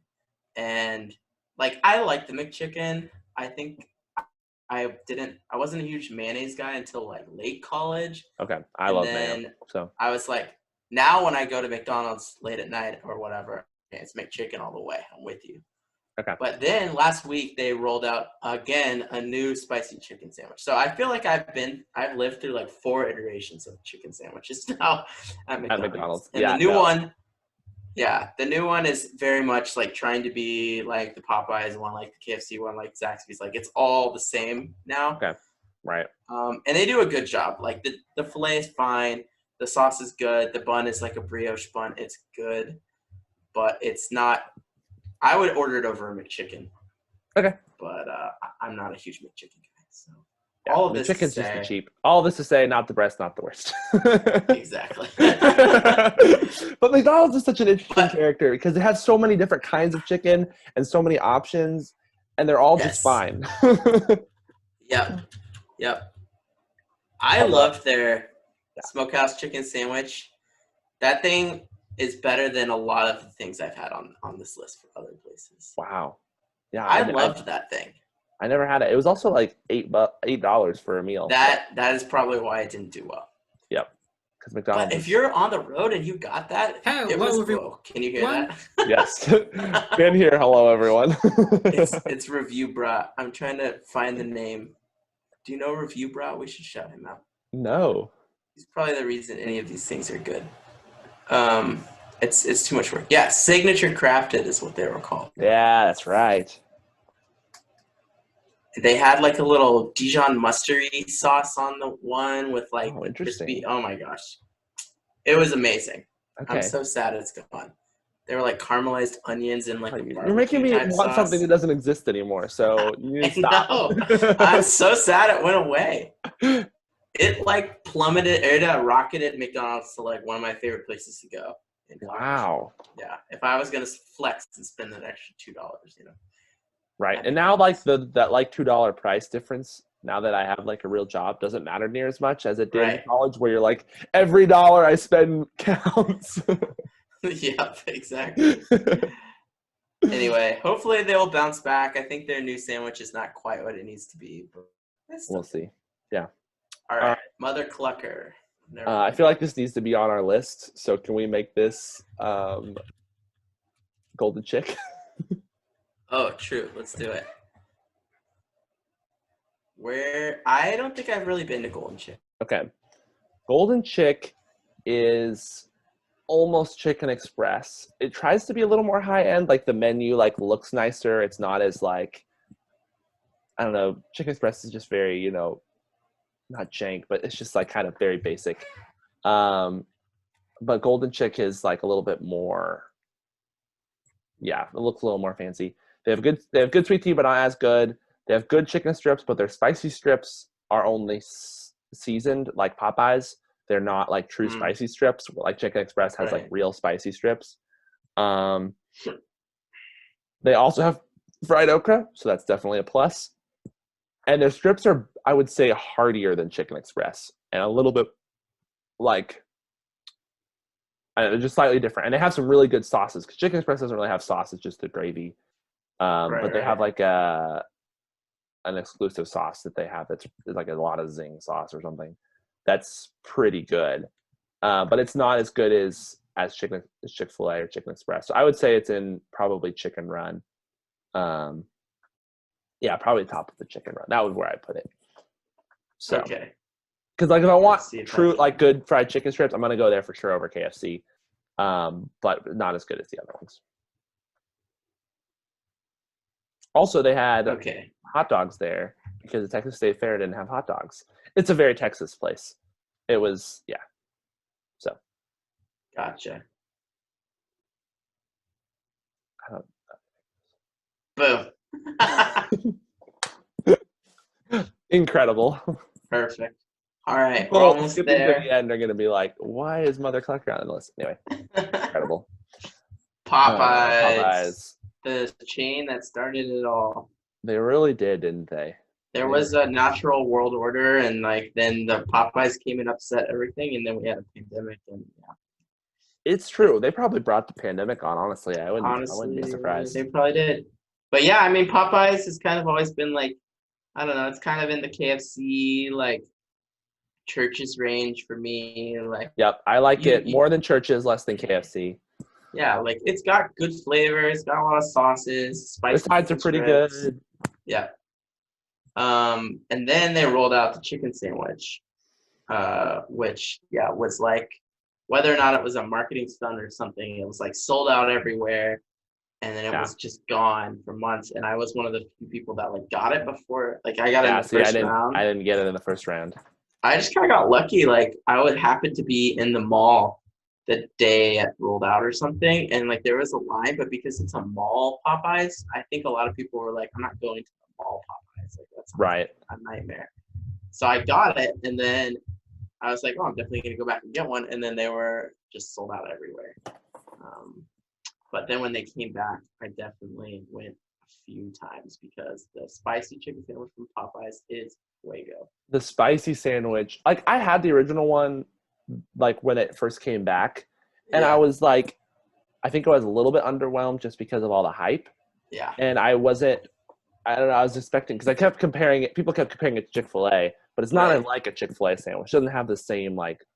And, like, I like the McChicken. I think I wasn't a huge mayonnaise guy until, like, late college. Okay. I love mayo. So I was like, now when I go to McDonald's late at night or whatever, it's McChicken all the way. I'm with you. Okay. But then last week they rolled out again a new spicy chicken sandwich. So I feel like I've lived through like 4 iterations of chicken sandwiches now at McDonald's. And the new one is very much like trying to be like the Popeyes one, like the KFC one, like Zaxby's. Like, it's all the same now. Okay. Right. And they do a good job. Like the filet is fine, the sauce is good, the bun is like a brioche bun. It's good, but it's not. I would order it over a McChicken. Okay. But I'm not a huge McChicken guy. So all of this chicken's just the cheap. All this to say, not the best, not the worst. Exactly. But McDonald's is such an interesting character because it has so many different kinds of chicken and so many options, and they're all just fine. Yep. I loved their smokehouse chicken sandwich. That thing is better than a lot of the things I've had on this list for other places. Wow. Yeah. I loved that thing. I never had it. It was also like $8 for a meal. That is probably why it didn't do well. Yep. Because McDonald's. But if you're on the road and you got that, it was cool. Can you hear that? Yes. Been here. Hello, everyone. It's Review Bra. I'm trying to find the name. Do you know Review Bra? We should shout him out. No. He's probably the reason any of these things are good. It's too much work. Yeah, Signature Crafted is what they were called. Yeah, that's right. They had like a little Dijon mustardy sauce on the one with like crispy. Oh my gosh, it was amazing. Okay. I'm so sad it's gone. They were like caramelized onions and like you're making me want something that doesn't exist anymore. So you need to stop. I'm so sad it went away. It like plummeted, rocketed McDonald's to like one of my favorite places to go. Wow. Yeah, if I was gonna flex and spend that extra $2, Right, and now like that like $2 price difference. Now that I have like a real job, doesn't matter near as much as it did in college, where you're like every dollar I spend counts. Yep, exactly. Anyway, hopefully they'll bounce back. I think their new sandwich is not quite what it needs to be, but we'll see. Yeah. All right, Mother Clucker. I feel like this needs to be on our list. So can we make this Golden Chick? Oh, true. Let's do it. I don't think I've really been to Golden Chick. Okay. Golden Chick is almost Chicken Express. It tries to be a little more high end. Like the menu like looks nicer. It's not as like, I don't know. Chicken Express is just very, not jank, but it's just like kind of very basic. But Golden Chick is like a little bit more. Yeah, it looks a little more fancy. They have good sweet tea, but not as good. They have good chicken strips, but their spicy strips are only seasoned like Popeyes. They're not like true spicy strips. Like Chicken Express has like real spicy strips. They also have fried okra, so that's definitely a plus. And their strips are, I would say, heartier than Chicken Express and a little bit like they're just slightly different. And they have some really good sauces because Chicken Express doesn't really have sauce; it's just the gravy. But they have like an exclusive sauce that they have that's like a lot of zing sauce or something. That's pretty good, but it's not as good as Chick-fil-A or Chicken Express. So I would say it's in probably Chicken Run. Yeah, probably top of the Chicken Run. That would where I put it. So, okay. Because like if I want true like good fried chicken strips, I'm gonna go there for sure over KFC, but not as good as the other ones. Also, they had hot dogs there because the Texas State Fair didn't have hot dogs. It's a very Texas place. It was, yeah. So. Gotcha. Boom. Incredible. Perfect. All right, we're almost there. To the end, they're going to be like, why is Mother Clucker on the list? Anyway, incredible. Popeyes. The chain that started it all. They really did, didn't they? There was a natural world order, and like then the Popeyes came and upset everything, and then we had a pandemic, and yeah. It's true. They probably brought the pandemic on. Honestly, I wouldn't be surprised. They probably did. But yeah, I mean, Popeyes has kind of always been like, I don't know. It's kind of in the KFC like Church's range for me. Like, yep, I like it more than Church's, less than KFC. Yeah, like it's got good flavor. It's got a lot of sauces. Spicy. The sides are pretty good. Yeah. And then they rolled out the chicken sandwich, which was like, whether or not it was a marketing stunt or something, it was like sold out everywhere, and then it was just gone for months. And I was one of the few people that like got it before, like I got it in the first round. I didn't get it in the first round. I just kind of got lucky. Like I would happen to be in the mall the day it rolled out or something, and like there was a line, but because it's a mall Popeyes, I think a lot of people were like, I'm not going to the mall Popeyes. Like that's a nightmare. So I got it, and then I was like, oh, I'm definitely gonna go back and get one, and then they were just sold out everywhere. But then when they came back, I definitely went a few times because the spicy chicken sandwich from Popeyes is fuego. The spicy sandwich, like I had the original one like when it first came back, and I was like, I think I was a little bit underwhelmed just because of all the hype. Yeah. And I don't know, I was expecting, because I kept comparing it, people kept comparing it to Chick-fil-A, but it's not like a Chick-fil-A sandwich. It doesn't have the same like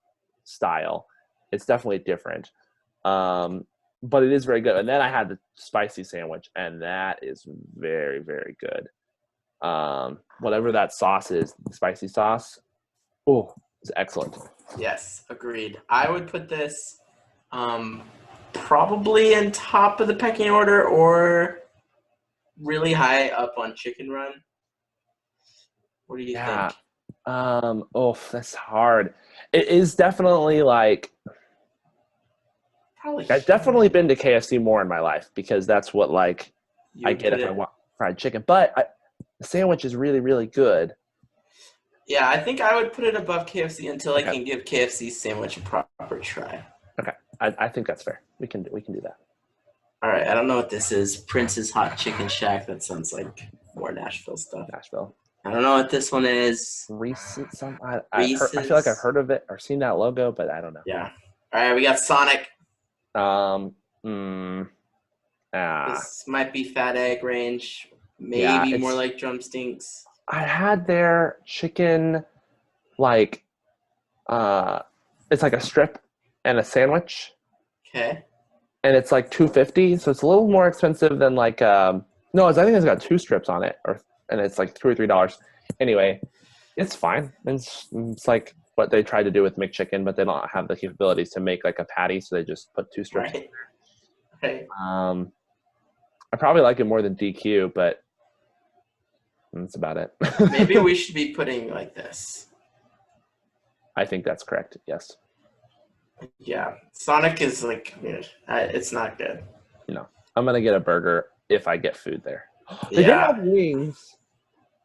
style. It's definitely different. But it is very good. And then I had the spicy sandwich, and that is very, very good. Whatever that sauce is, the spicy sauce, it's excellent. Yes, agreed. I would put this probably in top of the pecking order or really high up on Chicken Run. What do you think? That's hard. It is definitely like, I've definitely been to KFC more in my life because that's what like I get if I want fried chicken. But the sandwich is really, really good. Yeah, I think I would put it above KFC until I can give KFC's sandwich a proper try. Okay, I think that's fair. We can do that. All right, I don't know what this is. Prince's Hot Chicken Shack. That sounds like more Nashville stuff. Nashville. I don't know what this one is. Reese's. I feel like I've heard of it or seen that logo, but I don't know. Yeah. All right, we got Sonic. This might be Fat Egg range. Maybe more like Drumsticks. I had their chicken, like, it's like a strip and a sandwich. Okay. And it's like $2.50, so it's a little more expensive than like I think it's got 2 strips on it, and it's like $2 or $3. Anyway, it's fine. It's like what they tried to do with McChicken, but they don't have the capabilities to make like a patty, so they just put 2 strips. Right. I probably like it more than DQ, but that's about it. Maybe we should be putting like this. I think that's correct. Yes. Yeah, Sonic is like, it's not good. No, I'm gonna get a burger if I get food there. They did Yeah, have wings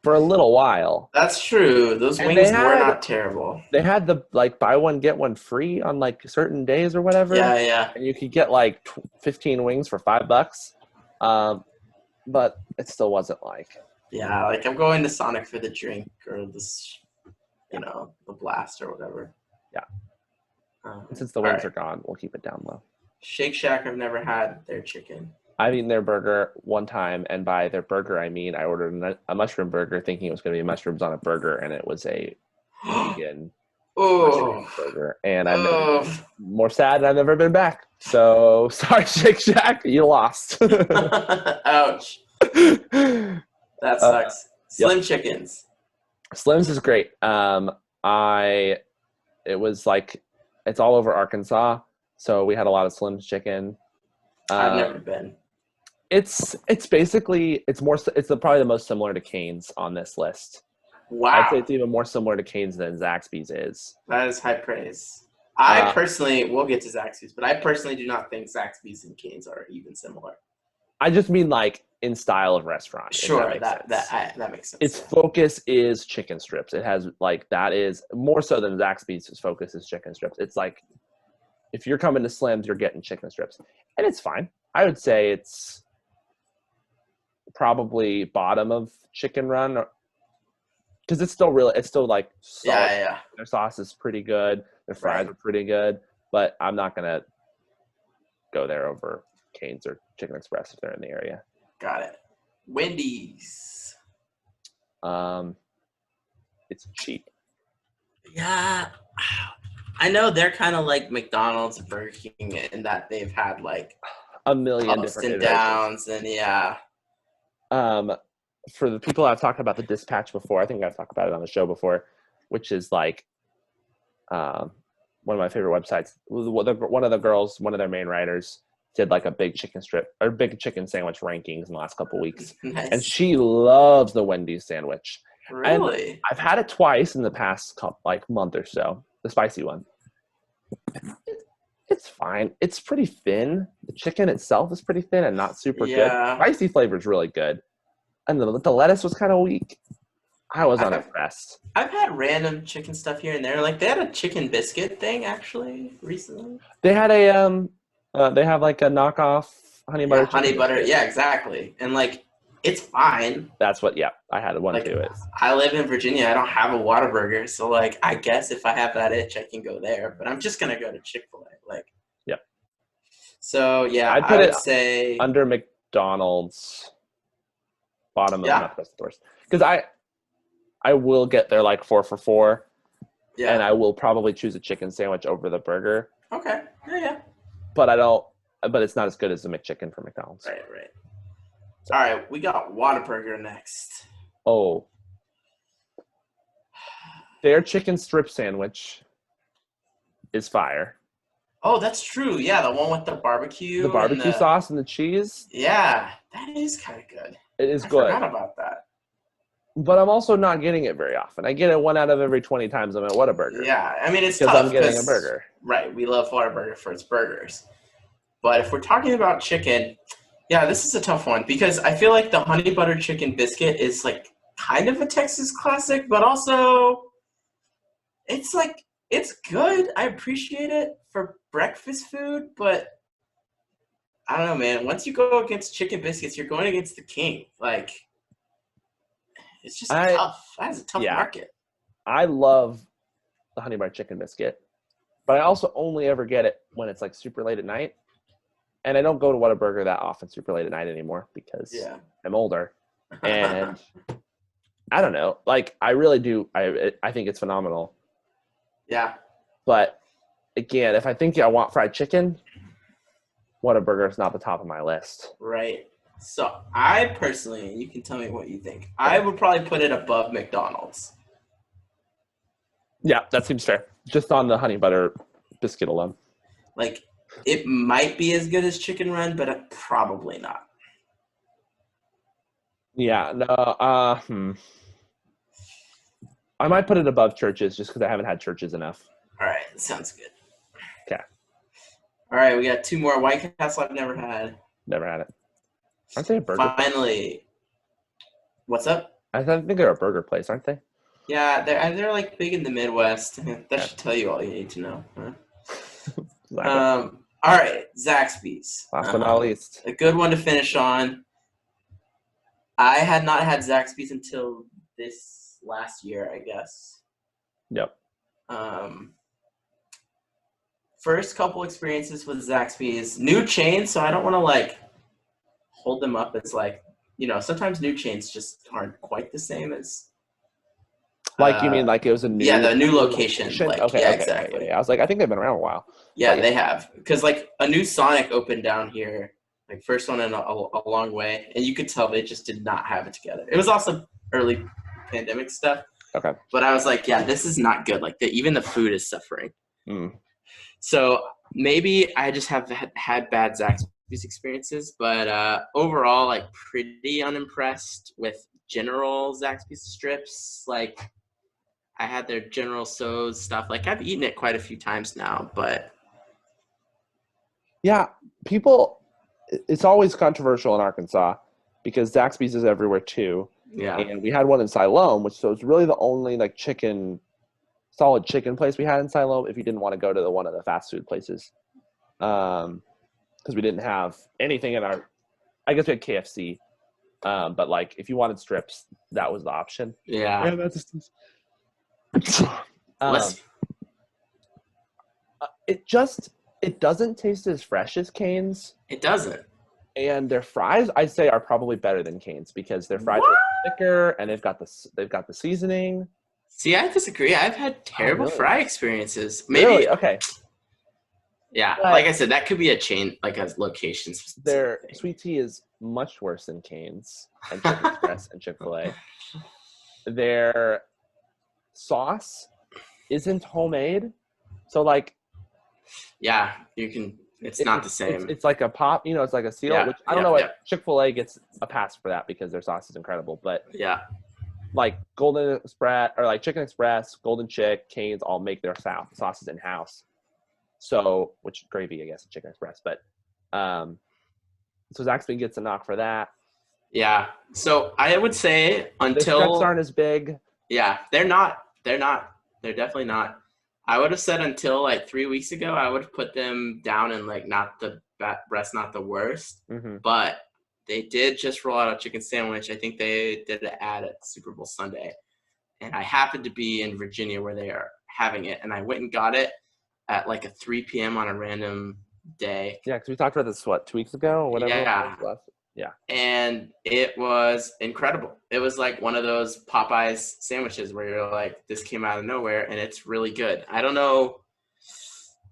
for a little while. that's true. Those And wings were not terrible. they had the like buy one get one free on like certain days or whatever. Yeah, yeah. And you could get like 15 wings for $5. But it still wasn't like. Yeah, like I'm going to Sonic for the drink or this, the blast or whatever. Yeah. Since the wings right. are gone, we'll keep it down low. Shake Shack, I've never had their chicken. I've eaten their burger one time, and by their burger, I mean I ordered a mushroom burger thinking it was going to be mushrooms on a burger, and it was a vegan mushroom burger. And I've never been more sad, and I've never been back. So, sorry, Shake Shack, you lost. Ouch. That sucks. Slim Chickens. Slim's is great. It was like, it's all over Arkansas, so we had a lot of Slim's chicken. I've never been. It's basically probably the most similar to Cane's on this list. Wow. I'd say it's even more similar to Cane's than Zaxby's is. That is high praise. I personally, we'll get to Zaxby's, but I personally do not think Zaxby's and Cane's are even similar. I just mean like in style of restaurant. Sure, that makes sense. Its focus is chicken strips. It has like, that is more so than Zaxby's focus is chicken strips. It's like, if you're coming to Slim's, you're getting chicken strips. And it's fine. I would say it's probably bottom of Chicken Run, because it's still like solid. Yeah. Their sauce is pretty good. Their fries are pretty good, but I'm not gonna go there over Cane's or Chicken Express if they're in the area. Got it. Wendy's. It's cheap. Yeah, I know they're kind of like McDonald's, Burger King, in that they've had like a million ups different and downs, and yeah. For the people I've talked about the Dispatch before, I think I've talked about it on the show before, which is like one of my favorite websites. One of the girls, one of their main writers, did like a big chicken sandwich rankings in the last couple weeks. Nice. And she loves the Wendy's sandwich. Really? And I've had it twice in the past month or so, the spicy one. It's fine. It's pretty thin. The chicken itself is pretty thin and not super good. Spicy flavor is really good. And the lettuce was kind of weak. I was unimpressed. I've had random chicken stuff here and there. Like they had a chicken biscuit thing actually recently. They had they have like a knockoff honey butter. Honey butter. Yeah, exactly. And like it's fine. That's what. Yeah, I had one too. I live in Virginia. I don't have a Whataburger, so like I guess if I have that itch, I can go there. But I'm just gonna go to Chick-fil-A. Like. Yep. So yeah, I would say under McDonald's. Bottom of the best stores, because I will get there like 4 for $4, and I will probably choose a chicken sandwich over the burger. Okay, yeah. But it's not as good as the McChicken from McDonald's. Right. So. All right, we got Whataburger next. Oh, their chicken strip sandwich is fire. Oh, that's true. Yeah, the one with the barbecue. The barbecue sauce and the cheese. Yeah, that is kind of good. It is good. I forgot about that. But I'm also not getting it very often. I get it 1 out of every 20 times I'm at Whataburger. Yeah, I mean, it's tough. Because I'm getting a burger. Right, we love Whataburger for its burgers. But if we're talking about chicken, yeah, this is a tough one. Because I feel like the honey butter chicken biscuit is like kind of a Texas classic, but also it's like, it's good. I appreciate it for breakfast food, but I don't know, man. Once you go against chicken biscuits, you're going against the king. Like, it's just tough. That is a tough market. I love the honey butter chicken biscuit, but I also only ever get it when it's like super late at night. And I don't go to Whataburger that often super late at night anymore because I'm older. And I don't know. Like, I really do. I think it's phenomenal. Yeah. But again, if I think I want fried chicken, Whataburger is not the top of my list. Right. So I personally, you can tell me what you think, I would probably put it above McDonald's. Yeah, that seems fair. Just on the honey butter biscuit alone. Like, it might be as good as Chicken Run, but probably not. Yeah, no, I might put it above Church's just because I haven't had Church's enough. All right, sounds good. Okay. All right, we got 2 more. White Castle I've never had. Never had it. Aren't they a burger? Finally. What's up? I think they're a burger place, aren't they? Yeah, they're like big in the Midwest. That should tell you all you need to know. Huh? All right, Zaxby's. Last but not least. A good one to finish on. I had not had Zaxby's until this last year, I guess. Yep. First couple experiences with Zaxby's. New chain, so I don't want to like hold them up. It's like, sometimes new chains just aren't quite the same as. Like you mean like it was a new? Yeah, the new location. Like, okay, exactly. Yeah, I was like, I think they've been around a while. Yeah, they have. Because like a new Sonic opened down here, like first one in a long way, and you could tell they just did not have it together. It was also early pandemic stuff. Okay. But I was like, yeah, this is not good. Like even the food is suffering. Mm. So maybe I just have had bad Zaxby's experiences, but overall, like pretty unimpressed with general Zaxby's strips. Like I had their General Tso's stuff. Like I've eaten it quite a few times now, but yeah, it's always controversial in Arkansas because Zaxby's is everywhere too. Yeah. And we had one in Siloam, so it's really the only like solid chicken place we had in Siloam if you didn't want to go to one of the fast food places. Because we didn't have anything in I guess we had KFC. But like if you wanted strips, that was the option. Yeah. It doesn't taste as fresh as Cane's. It doesn't. And their fries, I'd say, are probably better than Cane's because their fries are thicker and they've got the seasoning. See, I disagree. I've had terrible fry experiences. Maybe really? Okay. Yeah, like I said, that could be a chain, like a location. Their sweet tea is much worse than Cane's and Chicken Express and Chick-fil-A. Their sauce isn't homemade, so like. Yeah, you can. It's not the same. It's like a pop, it's like a seal. Yeah, which I don't know what Chick-fil-A gets a pass for that because their sauce is incredible. But yeah, like Golden Express or like Chicken Express, Golden Chick, Cane's all make their sauces in house. So, which gravy, I guess, at Chicken Express. But so Zaxby's gets a knock for that. Yeah. So I would say until the strips aren't as big. Yeah, they're not. They're definitely not. I would have said until like 3 weeks ago, I would have put them down in like not the best, not the worst. Mm-hmm. But they did just roll out a chicken sandwich. I think they did an ad at Super Bowl Sunday. And I happened to be in Virginia where they are having it. And I went and got it at like a 3 p.m. on a random day. Yeah, because we talked about this, 2 weeks ago or whatever? Yeah. And it was incredible. It was like one of those Popeyes sandwiches where you're like, this came out of nowhere and it's really good. I don't know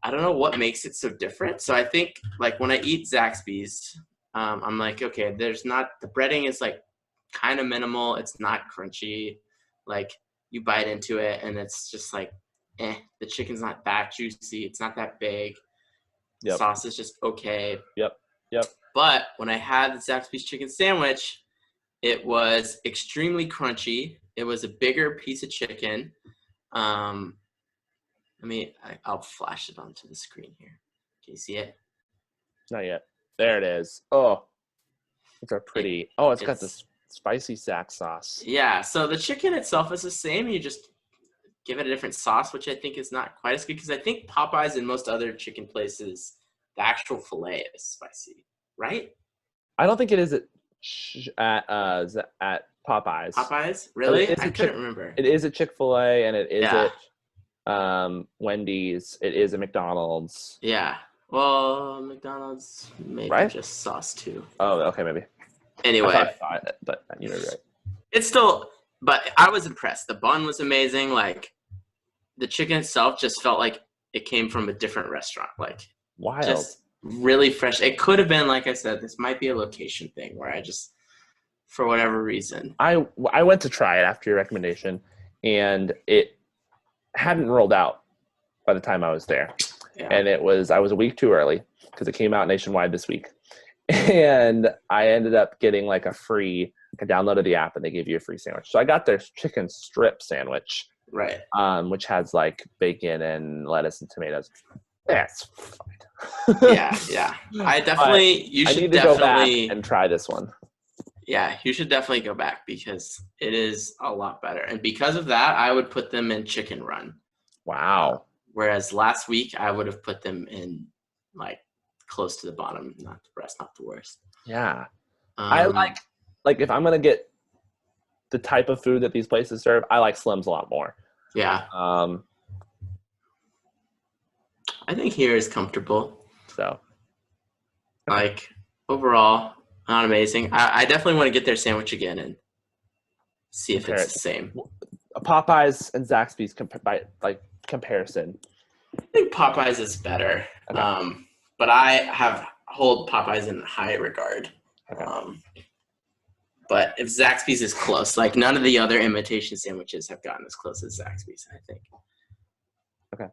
what makes it so different. So I think like when I eat Zaxby's, I'm like, okay, the breading is like kind of minimal. It's not crunchy. Like you bite into it and it's just like, the chicken's not that juicy. It's not that big. Yep. The sauce is just okay. Yep. But when I had the Zaxby's chicken sandwich, it was extremely crunchy. It was a bigger piece of chicken. I'll flash it onto the screen here. Can you see it? Not yet. There it is. Oh, it's a pretty. It's got this spicy Zax sauce. Yeah. So the chicken itself is the same. You just give it a different sauce, which I think is not quite as good because I think Popeyes and most other chicken places, the actual fillet is spicy. Right? I don't think it is at Popeyes. Popeyes? Really? I couldn't remember. It is at Chick-fil-A and it is at Wendy's. It is at McDonald's. Yeah. Well, McDonald's maybe just sauce too. Oh, okay, maybe. Anyway. I thought it, but you're right. It's still, but I was impressed. The bun was amazing. Like the chicken itself just felt like it came from a different restaurant. Like wild. Just really fresh. It could have been, like I said, this might be a location thing where I just, for whatever reason. I went to try it after your recommendation, and it hadn't rolled out by the time I was there. Yeah. And I was a week too early because it came out nationwide this week. And I ended up getting like I downloaded the app and they gave you a free sandwich. So I got their chicken strip sandwich Right. Which has like bacon and lettuce and tomatoes. That's fine. Yeah. You should need to go back definitely and try this one. Yeah, you should definitely go back because it is a lot better. And because of that, I would put them in Chicken Run. Wow. Whereas last week, I would have put them in like close to the bottom, not the best, not the worst. Yeah. I like if I'm going to get the type of food that these places serve, I like Slim's a lot more. Yeah. I think here is comfortable. So. Like, overall, not amazing. I definitely want to get their sandwich again and see if it's the same. Popeyes and Zaxby's comparison. I think Popeyes is better. Okay. But I hold Popeyes in high regard. Okay. But if Zaxby's is close, like none of the other imitation sandwiches have gotten as close as Zaxby's, I think. Okay.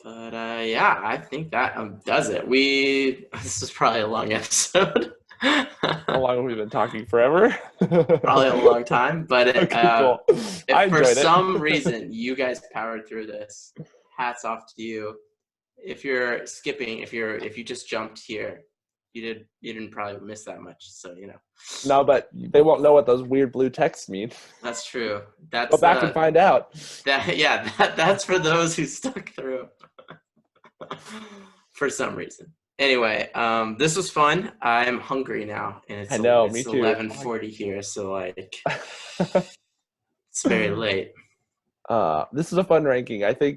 But yeah, I think that does it. This is probably a long episode. How long have we been talking? Forever? Probably a long time. But cool. If for some reason you guys powered through this, hats off to you. If you're skipping, if you just jumped here, you didn't probably miss that much. So No, but they won't know what those weird blue texts mean. That's true. Go back and find out. That's for those who stuck through for some reason. Anyway, this was fun. I'm hungry now, and it's me too. 11:40 here, so like it's very late. This is a fun ranking. I feel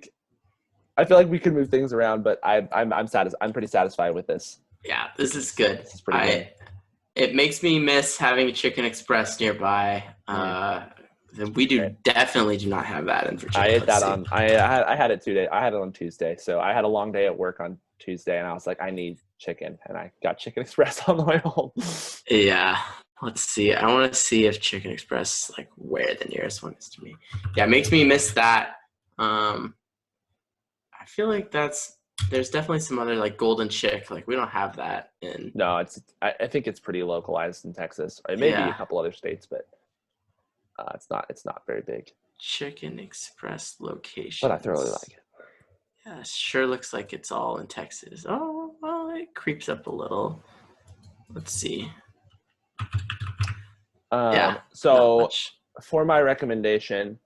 like we could move things around, but I'm pretty satisfied with this. Yeah, this is good. This is pretty good. It makes me miss having a Chicken Express nearby. We definitely do not have that in Virginia. I ate that on. I had it 2 days. I had it on Tuesday, so I had a long day at work on Tuesday, and I was like, I need chicken, and I got Chicken Express on the way home. Yeah, let's see. I want to see if Chicken Express, like, where the nearest one is to me. Yeah, it makes me miss that. I feel like there's definitely some other like Golden Chick. Like we don't have that in. No, I think it's pretty localized in Texas. It may be a couple other states, but it's not very big. Chicken Express location. But I thoroughly like it. Yeah, sure looks like it's all in Texas. Oh, well, it creeps up a little. Let's see. So for my recommendation,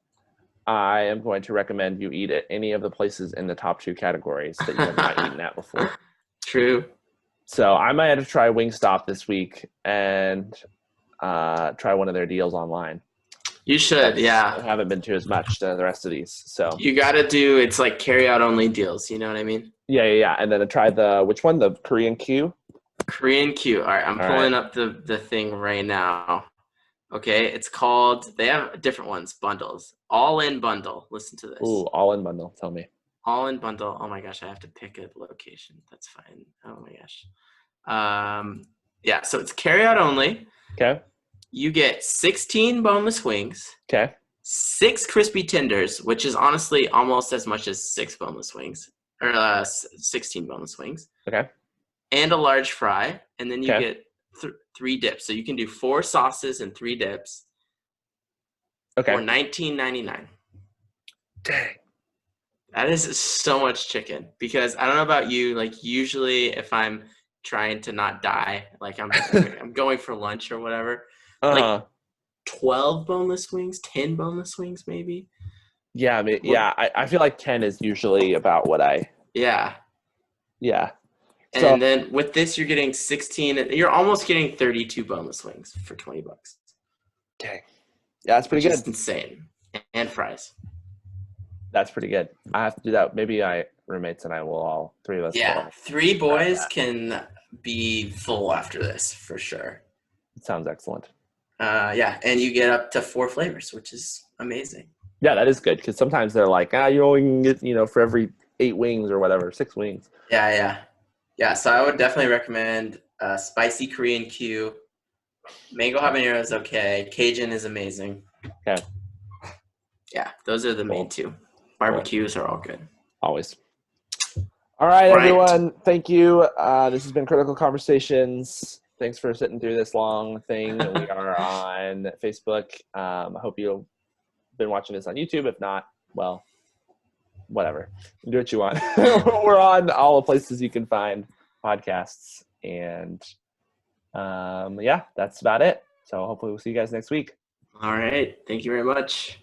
I am going to recommend you eat at any of the places in the top 2 categories that you have not eaten at before. True. So I might have to try Wingstop this week and try one of their deals online. You should, yeah. I haven't been to as much to the rest of these, so. You got to do, it's like carry-out only deals, you know what I mean? Yeah. And then I tried which one? The Korean Q? Korean Q. All right, I'm pulling up the thing right now. Okay, it's called, they have different ones, bundles. All-in bundle. Listen to this. Ooh, all-in bundle. Tell me. All-in bundle. Oh my gosh, I have to pick a location. That's fine. Oh my gosh. Yeah, so it's carry-out only. Okay. You get 16 boneless wings. Okay. 6 crispy tenders, which is honestly almost as much as 6 boneless wings. Or 16 boneless wings. Okay. And a large fry. And then you get 3 dips. So you can do 4 sauces and 3 dips. Okay. For $19.99. Dang. That is so much chicken. Because I don't know about you, like usually if I'm trying to not die, like I'm going for lunch or whatever, like 12 boneless wings, 10 boneless wings maybe. Yeah, I mean, I feel like 10 is usually about what I. Yeah. And then with this, you're getting 16. You're almost getting 32 boneless wings for $20. Dang. Yeah, that's pretty good. That's insane. And fries. That's pretty good. I have to do that. Maybe roommates and I will all 3 of us. Yeah, 3 boys can be full after this for sure. It sounds excellent. Yeah, and you get up to 4 flavors, which is amazing. Yeah, that is good because sometimes they're like, you only get, for every 8 wings or whatever, 6 wings. Yeah, so I would definitely recommend spicy Korean Q. Mango habanero is okay. Cajun is amazing. Okay. Yeah, those are the main 2. Barbecues are all good. Always. All right, everyone. Thank you. This has been Critical Conversations. Thanks for sitting through this long thing. We are on Facebook. I hope you've been watching this on YouTube. If not, well, whatever. Do what you want. We're on all the places you can find podcasts. And yeah, that's about it. So hopefully we'll see you guys next week. All right. Thank you very much.